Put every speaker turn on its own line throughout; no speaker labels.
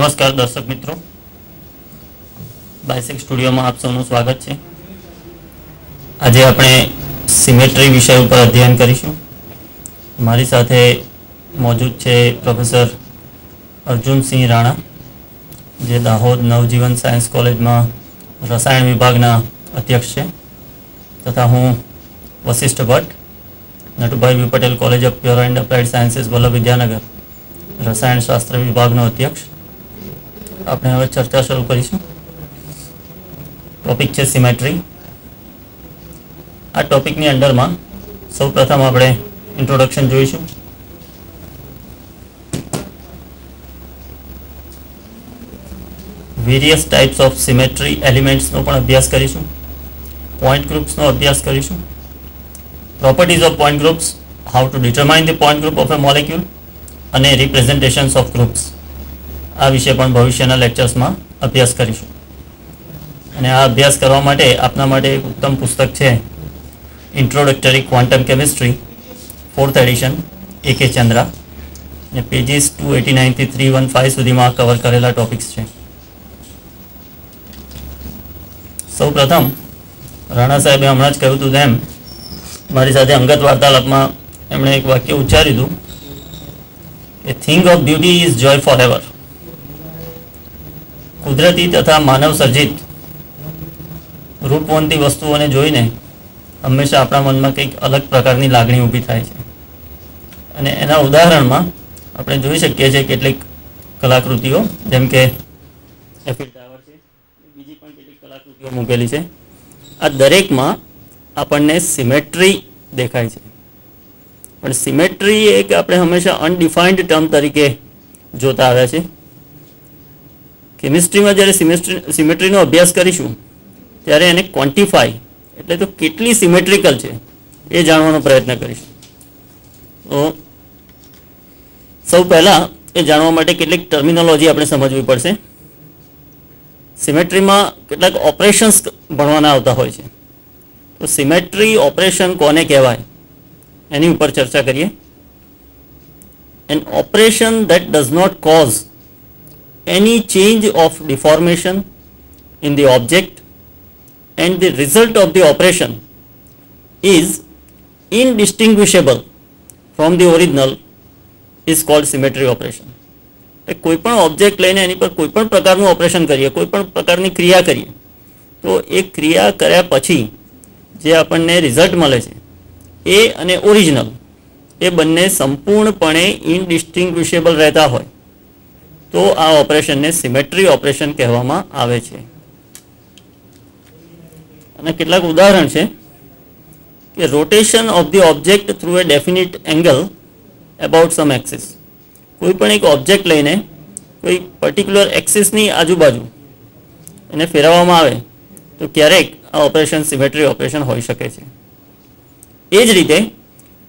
नमस्कार दर्शक मित्रों, बाइसेक स्टूडियो में आप सबનું स्वागत है। आज આપણે સિમેટ્રી વિષય ઉપર અધ્યયન કરીશું। મારી સાથે मौजूद છે પ્રોફેસર અર્જુન સિંહ રાણા, જે દાહોદ નવજીવન સાયન્સ કોલેજમાં રસાયણ વિભાગના અધ્યક્ષ છે, તથા હું Vashishtha Bhatt, Natubhai V Patel college of pure and applied sciences Vallabh Vidyanagar રસાયણ શાસ્ત્ર વિભાગનો અધ્યક્ષ। આપણે હવે ચર્ચા શરૂ કરીશું। टॉपिक है सिमेट्री। आ टॉपिक ની અંડરમાં સૌપ્રથમ આપણે ઇન્ટ્રોડક્શન જોઈશું। વેરિયસ ટાઈપ્સ ઓફ સિમેટ્રી એલિમેન્ટ્સનો પણ અભ્યાસ કરીશું। પોઈન્ટ ગ્રુપ્સનો અભ્યાસ કરીશું। Properties of point groups, how to determine the point group of A molecule અને રિપ્રેઝન્ટેશન્સ ઓફ ગ્રુપ્સ, આ વિશે પણ ભવિષ્યના લેક્ચર્સમાં અભ્યાસ કરીશું। અને આ અભ્યાસ કરવા માટે આપના માટે એક ઉત્તમ પુસ્તક છે, introductory quantum chemistry 4th addition AK Chandra, અને પેજીસ 289 થી 315 સુધીમાં કવર કરેલા ટોપિક્સ છે। સૌપ્રથમ રાણા સાહેબે હમણાં જ કહ્યું હતું તેમ મારી સાથે અંગત વાર્તાલાપમાં એમણે એક વાક્ય ઉચ્ચાર્યું હતું કે thing of beauty is joy forever. કુદરતી તથા માનવ સર્જિત રૂપવંતી વસ્તુઓને જોઈને હંમેશા આપણા મનમાં કંઈક અલગ પ્રકારની લાગણી ઊભી થાય છે, અને એના ઉદાહરણમાં આપણે જોઈ શકીએ છીએ કેટલીક કલાકૃતિઓ, જેમ કે એફિલ ટાવર છે, બીજી પણ કેટલીક કલાકૃતિઓ મૂકેલી છે। આ દરેકમાં આપણને સિમેટ્રી દેખાય છે, પણ સિમેટ્રી એક આપણે હંમેશા અનડિફાઇન્ડ ટર્મ તરીકે જોતા આવ્યા છે। કેમિસ્ટ્રીમાં જ્યારે સિમેટ્રીનો અભ્યાસ કરીશું ત્યારે એને ક્વોન્ટિફાઈ એટલે તો કેટલી સિમેટ્રિકલ છે એ જાણવાનો પ્રયત્ન કરીશું। તો સૌ પહેલાં એ જાણવા માટે કેટલીક ટર્મિનોલોજી આપણે સમજવી પડશે। સિમેટ્રીમાં કેટલાક ઓપરેશન્સ ભણવાના આવતા હોય છે, તો સિમેટ્રી ઓપરેશન કોને કહેવાય એની ઉપર ચર્ચા કરીએ। An operation that does not cause any change of deformation in the object and the result of the operation is indistinguishable from the original is called symmetry operation। कोई पण ऑब्जेक्ट लईने any पर कोई पण प्रकारનું ऑपरेशन करिए, कोई पण प्रकारनी क्रिया करिए, तो एक क्रिया कर्या पछी जे आपणने रिजल्ट मळे छे ए अने ओरिजिनल ए बंने संपूर्णपणे इनडिस्टिंग्विशेबल रहता होय तो आ ऑपरेशन ने सिमेट्री ऑपरेशन कहेवामां आवे छे। अने केटलाक उदाहरण छे कि rotation of the object through a definite angle about some axis. कोई पण एक ऑब्जेक्ट लईने कोई पर्टिक्युलर एक्सिसनी आजुबाजु एने फेरववामां आवे तो क्यारेक आ ऑपरेशन सिमेट्री ऑपरेशन होई शके छे। ए ज रीते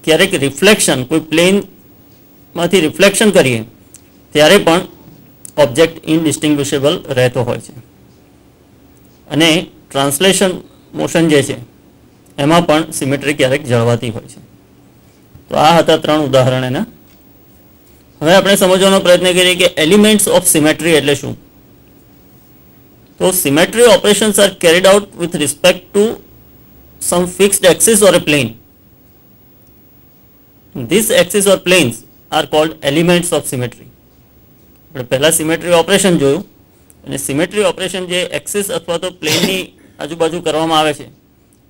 क्यारेक रिफ्लेक्शन, कोई प्लेन मांथी रिफ्लेक्शन करीए त्यारे पण ऑब्जेक्ट इनडिस्टिंग्विशेबल रहतो होय छे, अने ट्रांसलेशन मोशन जे छे एमां पण सिमेट्री क्यारेक जळवाती होय छे। तो आ हता 3 उदाहरण एना। हवे आपणे समजવાનો प्रयत्न करीए कि एलिमेंट्स ऑफ सिमेट्री एटले शुं। तो symmetry operations are carried out with respect to some fixed axis or a plane. This axis or planes are called elements of symmetry। पहला सिमेट्री ऑपरेशन जोयुं, અને સિમેટ્રી ઓપરેશન જે એક્સિસ અથવા તો પ્લેનની આજુબાજુ કરવામાં આવે છે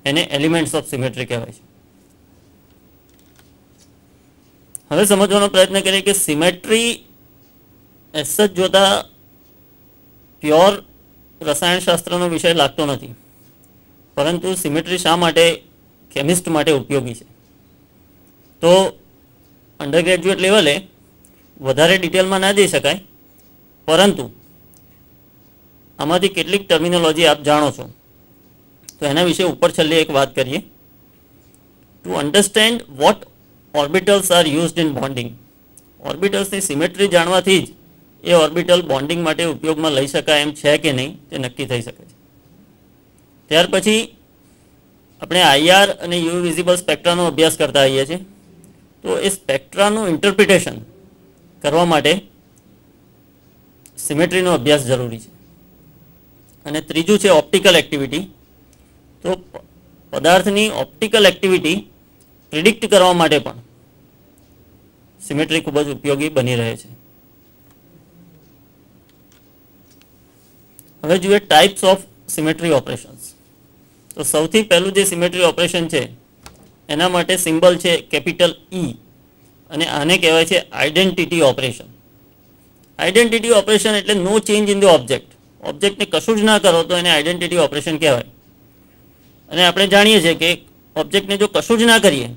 એને એલિમેન્ટ્સ ઓફ સિમેટ્રી કહેવાય છે। હવે સમજવાનો પ્રયત્ન કરીએ કે સિમેટ્રી એસ જ જોતા પ્યોર રસાયણશાસ્ત્રનો વિષય લાગતો નથી, પરંતુ સિમેટ્રી શા માટે કેમિસ્ટ માટે ઉપયોગી છે। તો અંડર ગ્રેજ્યુએટ લેવલે વધારે ડિટેલમાં ના જઈ શકાય, પરંતુ આમાંથી કેટલીક ટર્મિનોલોજી આપ જાણો છો તો એના વિશે ઉપર છેલ્લે એક વાત કરીએ। To understand what orbitals are used in bonding. ઓર્બિટલ્સની સિમેટ્રી જાણવાથી જ એ ઓર્બિટલ બોન્ડિંગ માટે ઉપયોગમાં લઈ શકાય એમ છે કે નહીં તે નક્કી થઈ શકે છે। ત્યાર પછી આપણે IR અને UV વિઝિબલ સ્પેક્ટ્રાનો અભ્યાસ કરતા આવીએ છીએ, તો એ સ્પેક્ટ્રાનું ઇન્ટરપ્રિટેશન કરવા માટે સિમેટ્રીનો અભ્યાસ જરૂરી છે. અને ત્રીજું છે ઓપ્ટિકલ એક્ટિવિટી. તો પદાર્થની ઓપ્ટિકલ એક્ટિવિટી પ્રિડિક્ટ કરવા માટે પણ સિમેટ્રી ખૂબ જ ઉપયોગી બની રહે છે. હવે જોઈએ ટાઈપ્સ ઓફ સિમેટ્રી ઓપરેશન્સ. તો સૌથી પહેલું જે સિમેટ્રી ઓપરેશન છે એના માટે સિમ્બલ છે કેપિટલ E અને આને કહેવાય છે આઇડેન્ટિટી ઓપરેશન. આઇડેન્ટિટી ઓપરેશન એટલે નો ચેન્જ ઇન ધ ઓબ્જેક્ટ. ઓબ્જેક્ટને કશું જ ના કરો તો એને આઇડેન્ટિટી ઓપરેશન કહેવાય. અને આપણે જાણીએ છીએ કે ઓબ્જેક્ટને જો કશું જ ના કરીએ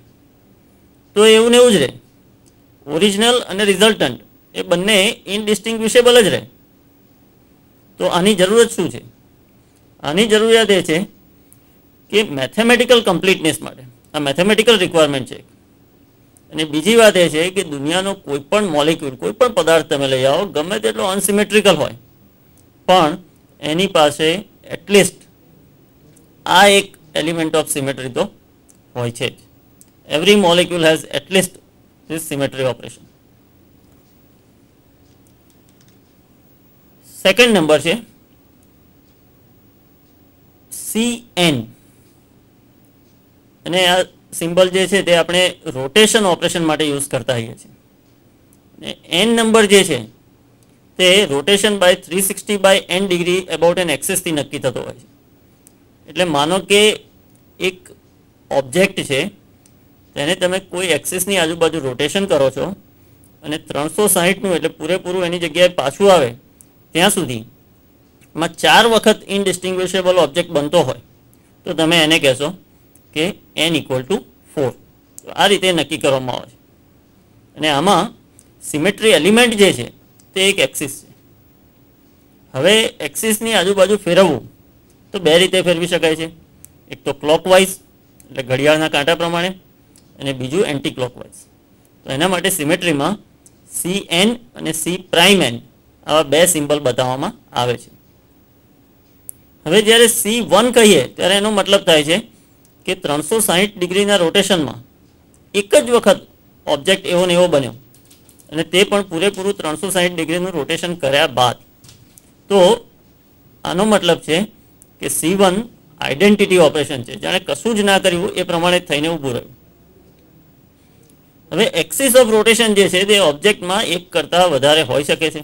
તો એવું ને એવું જ રહે. ઓરિજિનલ અને રિઝલ્ટન્ટ એ બંને ઇનડિસ્ટિંગ્વિશેબલ જ રહે. તો આની જરૂરત શું છે? આની જરૂરિયાત એ છે કે મેથેમેટિકલ કમ્પ્લીટનેસ માટે આ મેથેમેટિકલ રિક્વાયરમેન્ટ છે. અને બીજી વાત એ છે કે દુનિયાનો કોઈ પણ મોલિક્યુલ, કોઈ પણ પદાર્થ તમે લઈ આવો, ગમે તેટલો અનસિમેટ્રિકલ હોય પણ એની પાસે એટલીસ્ટ આ એક એલિમેન્ટ ઓફ સિમેટ્રી તો હોય છે જ. Every molecule has at least this symmetry operation. Second number છે CN. અને આ સિમ્બલ જે છે તે આપણે રોટેશન ઓપરેશન માટે યુઝ કરતા હોઈએ છીએ. અને N નંબર જે છે તે rotation by 360 by N degree about an એક્સિસથી નક્કી થતો હોય છે. એટલે માનો કે એક ઓબ્જેક્ટ છે તેને તમે કોઈ એક્સિસની આજુબાજુ રોટેશન કરો છો અને 360નું એટલે પૂરેપૂરું એની જગ્યાએ પાછું આવે ત્યાં સુધીમાં 4 વખત ઇનડિસ્ટિંગ્વિશેબલ ઓબ્જેક્ટ બનતો હોય તો તમે એને કહેશો કે N = 4. તો આ રીતે નક્કી કરવામાં આવે છે. અને આમાં સિમેટ્રી એલિમેન્ટ જે છે તે એક એક્સિસ છે. હવે એક્સિસની આજુબાજુ ફેરવવું તો બે રીતે ફેરવી શકાય છે. એક તો ક્લોકવાઇઝ એટલે ઘડિયાળના કાંટા પ્રમાણે, અને બીજું એન્ટી ક્લોકવાઇઝ. તો એના માટે સિમેટ્રીમાં CN અને C'N આવા બે સિમ્બલ બતાવવામાં આવે છે. હવે જ્યારે C1 કહીએ ત્યારે એનો મતલબ થાય છે કે 360 ડિગ્રીના રોટેશનમાં એક જ વખત ઓબ્જેક્ટ એવો ને એવો બન્યો અને તે પણ પૂરેપૂરું 360 ડિગ્રીનું રોટેશન કર્યા બાદ. તો આનો મતલબ છે કે C1 આઇડેન્ટિટી ઓપરેશન છે, જાણે કશું જ ના કર્યું એ પ્રમાણે થઈને ઊભું રહ્યું. હવે એક્સિસ ઓફ રોટેશન જે છે તે ઓબ્જેક્ટમાં એક કરતાં વધારે હોઈ શકે છે.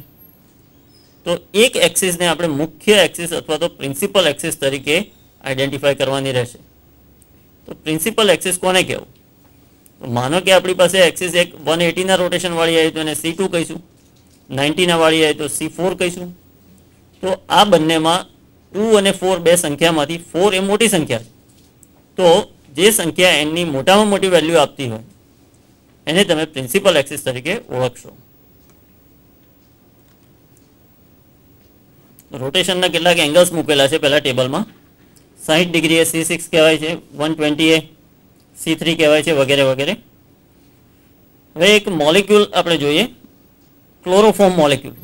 તો એક એક્સિસને આપણે મુખ્ય એક્સિસ અથવા તો પ્રિન્સિપલ એક્સિસ તરીકે આઈડેન્ટિફાય કરવાની રહેશે. તો પ્રિન્સિપલ એક્સિસ કોને કહેવું? તો માનો કે આપણી પાસે એક્સિસ એક 180ના રોટેશન વાળી આવી તો એને C2 કહીશું, 90ના વાળી આવી તો C4 કહીશું. તો આ બંનેમાં 2 અને 4 બે સંખ્યામાંથી 4 એ મોટી સંખ્યા છે. તો જે સંખ્યા એની મોટામાં મોટી વેલ્યુ આપતી હોય એને તમે પ્રિન્સિપલ એક્સિસ તરીકે ઓળખશો. રોટેશનના કેટલાક એંગલ્સ મૂકેલા છે પહેલા ટેબલમાં. 60 ડિગ્રી એ C6 કહેવાય છે, 120 એ C3 કહેવાય છે, વગેરે વગેરે. હવે એક મોલિક્યુલ આપણે જોઈએ, ક્લોરોફોર્મ મોલિક્યુલ.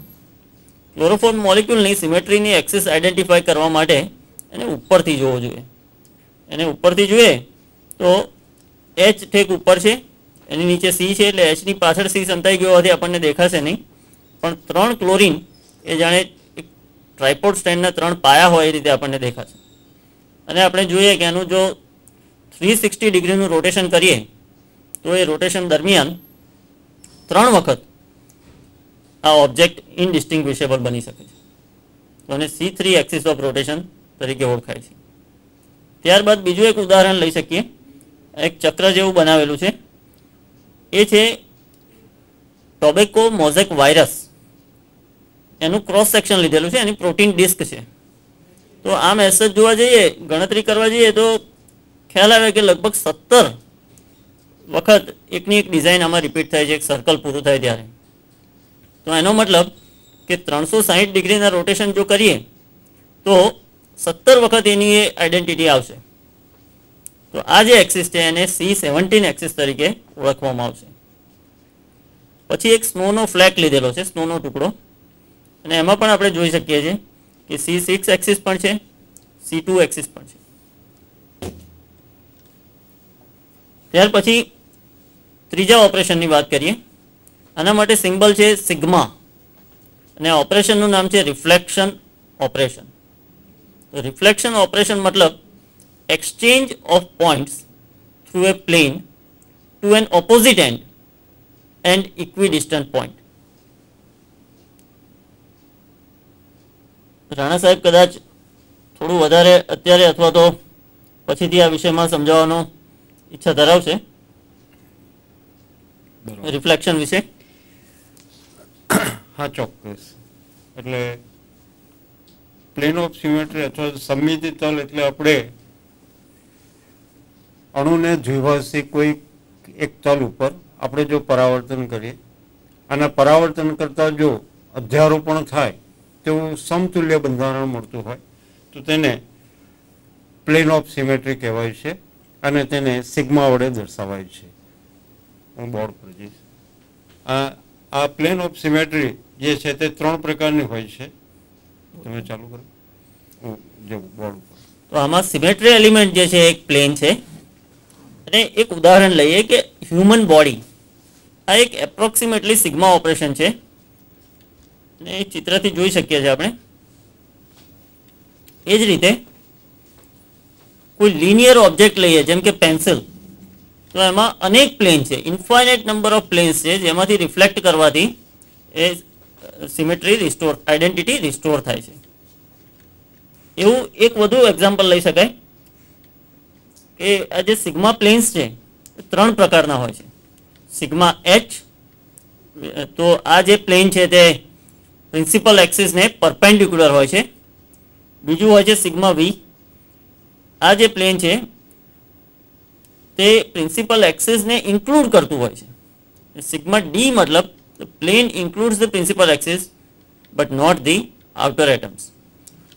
ક્લોરોફોર્મ મોલિક્યુલની સિમેટ્રીની એક્સિસ આઈડેન્ટિફાય કરવા માટે એને ઉપરથી જોવો જોઈએ. એને ઉપરથી જોઈએ તો H ઠેક ઉપર છે, એની નીચે C છે, એટલે Hની પાછળ C સંતાઈ ગયો હોવાથી આપણને દેખાશે નહીં, પણ 3 ક્લોરિન એ જાણે ટ્રાયપોડ સ્ટેન્ડના 3 પાયા હોય એ રીતે આપણને દેખાશે. અને આપણે જોઈએ કે એનું જો 360 ડિગ્રીનું રોટેશન કરીએ તો એ રોટેશન દરમિયાન 3 વખત આ ઓબ્જેક્ટ ઇનડિસ્ટિંગ્વિશેબલ બની શકે છે. તો એને C3 એક્સિસ ઓફ રોટેશન તરીકે ઓળખાય છે. ત્યારબાદ બીજું એક ઉદાહરણ લઈ શકીએ. એક ચક્ર જેવું બનાવેલું છે, એ છે ટોબેકો મોઝેક વાયરસ. એનું ક્રોસ સેક્શન લીધેલું છે, એની પ્રોટીન ડિસ્ક છે. તો આમ એસેજ જોવા જઈએ, ગણતરી કરવા જઈએ તો ખ્યાલ આવે કે લગભગ 17 વખત એકની એક ડિઝાઇન આમાં રિપીટ થાય છે એક સર્કલ પૂરું થાય ત્યારે. તો એનો મતલબ કે 360 ડિગ્રીના રોટેશન જો કરીએ તો 17 વખત એની એ આઈડેન્ટિટી આવશે. તો આ જે એક્સિસ છે એને C17 એક્સિસ તરીકે ઓળખવામાં આવશે. પછી એક સ્નોનો ફ્લેક લીધેલો છે, સ્નોનો ટુકડો, અને એમાં પણ આપણે જોઈ શકીએ છીએ કે C6 એક્સિસ પણ છે, C2 એક્સિસ પણ છે. ત્યાર પછી ત્રીજા ઓપરેશનની વાત કરીએ. આના માટે સિમ્બલ છે સિગ્મા. અને આ ઓપરેશનનું નામ છે રિફ્લેક્શન ઓપરેશન. તો રિફ્લેક્શન ઓપરેશન મતલબ exchange of points through a plane to an opposite end and equidistant point. Rana સાહેબ કદાચ થોડું વધારે અત્યારે અથવા તો પછીથી આ વિષયમાં સમજાવવાનો ઈચ્છા ધરાવશે રિફ્લેક્શન વિશે.
હા, ચોક્કસ. એટલે પ્લેન ઓફ સિમેટ્રી અથવા સમમિતિ તલ એટલે આપણે અણુને દ્વિભાષી કોઈ એક તલ ઉપર આપણે જો પરાવર્તન કરીએ અને પરાવર્તન કરતાં જો અધ્યારોપણ થાય તેવું સમતુલ્ય બંધારણ મળતું હોય તો તેને પ્લેન ઓફ સિમેટ્રી કહેવાય છે અને તેને સિગ્મા વડે દર્શાવાય છે. હું બોર્ડ પર જઈશ. આ પ્લેન ઓફ સિમેટ્રી જે છે તે 3 પ્રકારની હોય છે. તમે ચાલુ કરો. જો બોર્ડ ઉપર
તો આમાં સિમેટ્રી એલિમેન્ટ જે છે એક પ્લેન છે. અને એક ઉદાહરણ લઈએ કે હ્યુમન બોડી, આ એક એપ્રોક્સિમેટલી સિગ્મા ઓપરેશન છે અને એ ચિત્રથી જોઈ શકીએ છીએ આપણે. એ જ રીતે કોઈ લિનિયર ઓબ્જેક્ટ લઈએ જેમ કે પેન્સિલ, તો એમાં અનેક પ્લેન છે, ઇન્ફાઇનાઇટ નંબર ઓફ પ્લેન્સ છે જેમાંથી રિફ્લેક્ટ કરવાથી એ સિમેટ્રી રિસ્ટોર, આઈડેન્ટિટી રિસ્ટોર થાય છે. એવું એક વધુ એક્ઝામ્પલ લઈ શકાય કે આ જે સિગ્મા પ્લેન્સ છે એ 3 પ્રકારના હોય છે. સિગ્મા એચ, તો આ જે પ્લેન છે તે પ્રિન્સિપલ એક્સિસને પરપેન્ડિક્યુલર હોય છે. બીજું હોય છે સિગ્મા વી, આ જે પ્લેન છે તે પ્રિન્સિપલ એક્સિસને ઇન્ક્લુડ કરતું હોય છે. સિગ્મા ડી મતલબ plane includes the principal axis but not the outer atoms.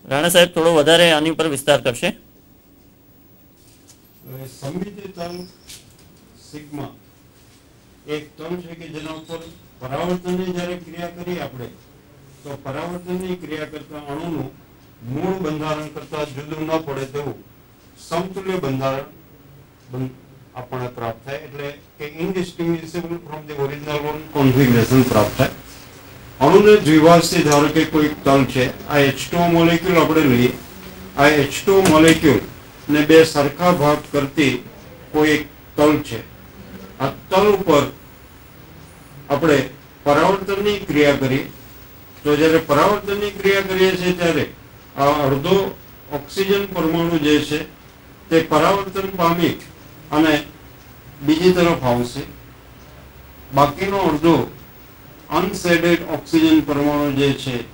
Rana saheb થોડો વધારે આની ઉપર વિસ્તાર કરશે.
સમમિતિ તલ સિગ્મા એક તલ છે કે જેના ઉપર પરાવર્તનની જ્યારે ક્રિયા કરીએ આપણે તો પરાવર્તનની ક્રિયા કરતા અણુનું મૂળ બંધારણ કરતા જુદું ન પડે તેવું સમતુલ્ય બંધારણ આપણને પ્રાપ્ત થાય, એટલે કે indistinguishable from the original one configuration પ્રાપ્ત થાય. અણુને દ્વિભાષી ધારો કે કોઈ તલ છે, આ H2O મોલેક્યુલ આપણે લઈએ, આ H2O મોલેક્યુલ ને 2 સરખા ભાગ કરતી કોઈ એક તલ છે. આ તલ ઉપર આપણે પરાવર્તનની ક્રિયા કરીએ તો જ્યારે પરાવર્તનની ક્રિયા કરીએ છીએ ત્યારે આ અડધો ઓક્સિજન પરમાણુ જે છે તે પરાવર્તન પામી અને બીજી તરફ આવશે. બાકીનો અડધો અનશેડેડ ઓક્સિજન પરમાણુ જે છે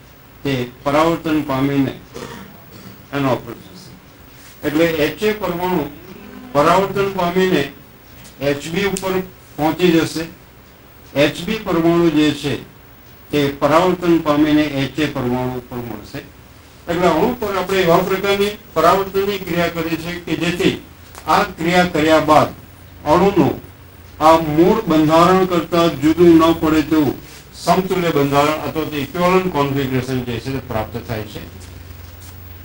તે પરાવર્તન પામીને એનો ઉપર જશે. એટલે HA પરમાણુ પરાવર્તન પામીને HB ઉપર પહોંચી જશે. HB પરમાણુ જે છે તે પરાવર્તન પામીને HA પરમાણુ ઉપર મળશે. એટલે અણુ પર આપણે એવા પ્રકારની પરાવર્તનની ક્રિયા કરી છે કે જેથી આ ક્રિયા કર્યા બાદ અણુનું આ મૂળ બંધારણ કરતા જુદું ન પડે તેવું સમતુલ્ય બંધારણ અથવા તો ઇક્વિવેલન્ટ કોન્ફિગરેશન જે છે તે પ્રાપ્ત થાય છે.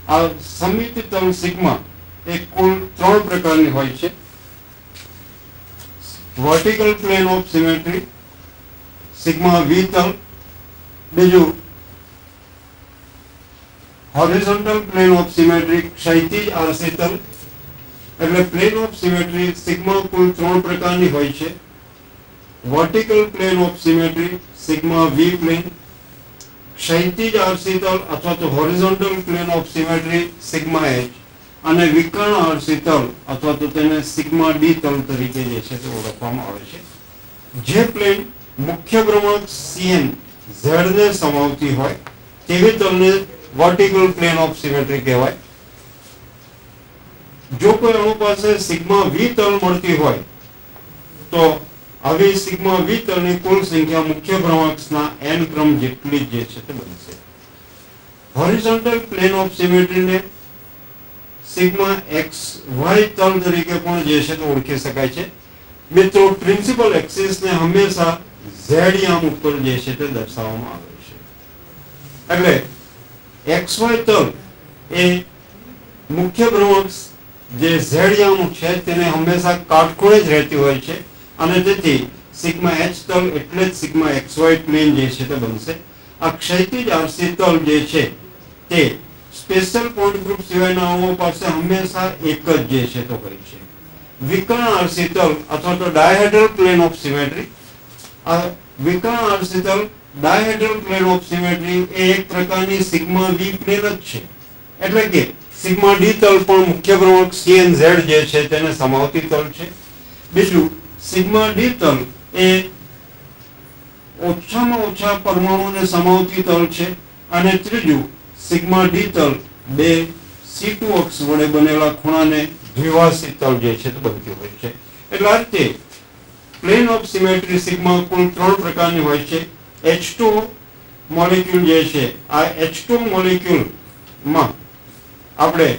આ સમમિતિ તલ સિગ્મા એ કુલ 3 પ્રકારની હોય છે. Vertical plane of symmetry sigma V તલ, બીજું હોરિઝોન્ટલ પ્લેન ઓફ સિમેટ્રી ક્ષૈતિજ આરસી તલ. એટલે પ્લેન ઓફ સિમેટ્રી સિગ્મા કુલ 3 પ્રકારની હોય છે. Vertical plane of symmetry sigma V plane, ક્ષૈતિજ આરસી તલ અથવા તો horizontal plane of symmetry sigma H અને વિકર્ણ આરસી તલ અથવા તો તેને સિગ્મા ડી તલ તરીકે જે છે તે ઓળખવામાં આવે છે. જે પ્લેન મુખ્ય ભ્રમણક CN Z ને સમાવતી હોય તેવી તલને વર્ટિકલ પ્લેન ઓફ સિમેટ્રી કહેવાય. જો કોઈ અણુ પાસે સિગ્મા વી તલ મળતી હોય તો આવી સિગ્મા વી તલની કુલ સંખ્યા મુખ્ય ભ્રમણકના n ક્રમ જેટલી જે છે તે બનશે. હોરિઝોન્ટલ પ્લેન ઓફ સિમેટ્રીને સિગ્મા XY તલ તરીકે પણ જે છે તે ઓળખી શકાય છે. મિત્રો, પ્રિન્સિપલ એક્સિસ ને હંમેશા z યામ ઉપર જે છે તે દર્શાવવામાં આવે છે. એટલે XY તલ એ મુખ્ય ભ્રમણક જે z યામ છે તેને હંમેશા કાટખૂણે જ રહેતી હોય છે અને તેથી સિગ્મા H તલ એટલે જ સિગ્મા XY પ્લેન જે છે તે બનશે. આ ક્ષૈતિજ આરસી તલ જે છે તે સ્પેશિયલ પોઈન્ટ ગ્રુપ સિવાયના અણુઓ પાસે હંમેશા એક જ જે છે તો હોય છે. વિકર્ણ આરસી તલ અથવા તો ડાયહેડ્રલ પ્લેન ઓફ સિમેટ્રી. આ વિકર્ણ આરસી તલ ડાયહેડ્રલ પ્લેન ઓફ સિમેટ્રી એ એક પ્રકારની સિગ્મા વી પ્લેન જ છે. એટલે કે સિગ્મા ડી તલ પણ મુખ્ય ભ્રમણક CNZ જે છે તેને સમાવતી તલ છે. બીજું સિગ્મા ડી તલ એ ઓછામાં ઓછા પરમાણુને સમાવતી તલ છે. અને ત્રીજું સિગ્મા ડી તલ બે C2 અક્ષ વડે બનેલા ખૂણાને દ્વિભાષી તલ જે છે તે બનતી હોય છે. એટલે આ રીતે પ્લેન ઓફ સિમેટ્રી સિગ્મા કુલ 3 પ્રકારની હોય છે. H2 મોલેક્યુલ જે છે આ H2 મોલેક્યુલ માં આપણે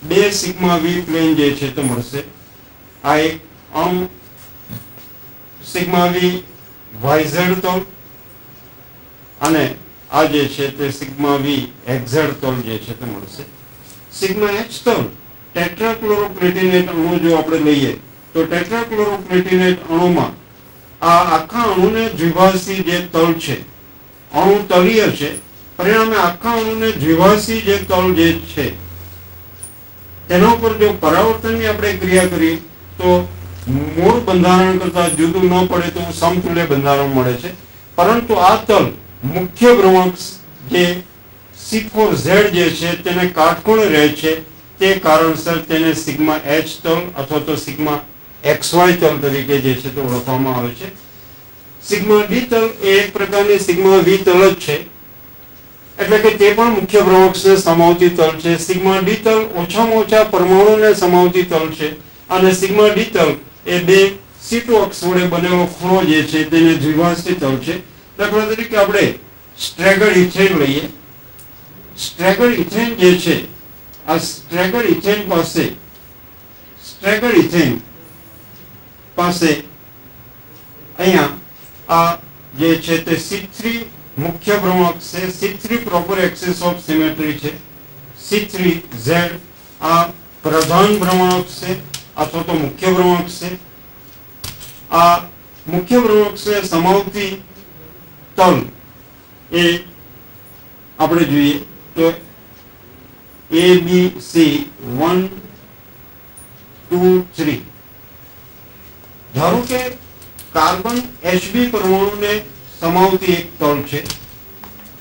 બે સિગ્મા વી પ્લેન જે છે તે મળશે. આ એક અણુ સિગ્મા વી YZ તલ અને આ જે છે તે સિગ્મા વી XZ તલ જે છે તે મળશે. સિગ્મા H તલ ટેટ્રાક્લોરોપ્લેટિનેટ અણુ જો આપણે લઈએ તો ટેટ્રાક્લોરોપ્લેટિનેટ અણુમાં આ આખા અણુને દ્વિભાષી જે તલ છે અણુ તલીય છે, પરિણામે આખા અણુને દ્વિભાષી જે તલ જે છે તેના ઉપર જો પરાવર્તનની આપણે ક્રિયા કરીએ તો મૂળ બંધારણ કરતા જુદું ન પડે તો સમતુલ્ય બંધારણ મળે છે. પરંતુ આ તલ મુખ્ય ભ્રમણક જે C4Z જે છે તેને કાટખૂણે રહે છે. તે કારણસર તેને સિગ્મા H તલ અથવા તો સિગ્મા XY તલ તરીકે જે છે તે ઓળખવામાં આવે છે. સિગ્મા ડી તલ એ એક પ્રકારની સિગ્મા વી તલ જ છે. એટલે કે તે પણ મુખ્ય ભ્રમણકને સમાવતી તલ છે. સિગ્મા ડી તલ ઓછામાં ઓછા પરમાણુને સમાવતી તલ છે. અને સિગ્મા ડી તલ એ બે C2 અક્ષ વડે બનેલો ખૂણો જે છે તેને દ્વિભાષી તલ છે. દાખલા તરીકે આપણે સ્ટ્રેગર ઇથેન લઈએ. સ્ટ્રેગર ઇથેન જે છે આ સ્ટ્રેગર ઇથેન પાસે અહીંયા આ જે છે તે C3 મુખ્ય ભ્રમણક છે. C3 proper axis of symmetry છે. C3Z આ પ્રધાન ભ્રમણક છે અથવા તો મુખ્ય ભ્રમણક છે. આ મુખ્ય ભ્રમણકને સમાવતી તલ એ આપણે જોઈએ તો ABC 1 2 3. ધારો કે કાર્બન Hb પરમાણુને સમાવતી એક તલ છે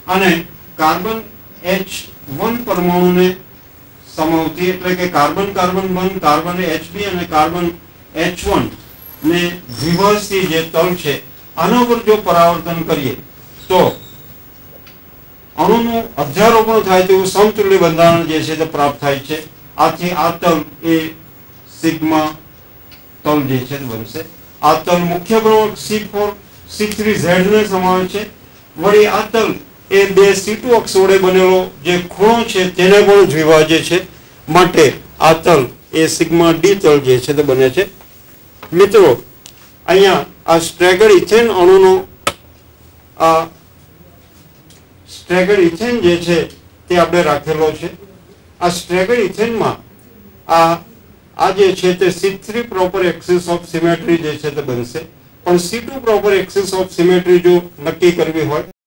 અને કાર્બન H1 પરમાણુને સમાવતી એટલે કે કાર્બન કાર્બન બંધ કાર્બન Hb અને કાર્બન H1 ને દ્વિભાષી જે તલ છે આના પર જો પરાવર્તન કરીએ તો અણુનું અધ્યારોપણ થાય તેવું સમતુલ્ય બંધારણ જે છે તે પ્રાપ્ત થાય છે. આથી આ તલ એ સિગ્મા તલ જે છે તે બનશે. આ તલ મુખ્ય ભ્રમણક C3Z ને સમાવે છે. વળી આ તલ એ બે C2 અક્ષ વડે બનેલો જે ખૂણો છે તેને પણ દ્વિભાજ્ય છે. માટે આ તલ એ સિગ્મા ડી તલ જે છે તે બને છે. મિત્રો અહીંયા આ સ્ટ્રેગર ઇથેન અણુનો આ સ્ટ્રેગર ઇથેન જે છે તે આપણે રાખેલો છે. આ સ્ટ્રેગર ઇથેનમાં આ જે છે તે C3 proper axis of symmetry જે છે તે બનશે. પણ C2 proper axis of symmetry જો નક્કી કરવી હોય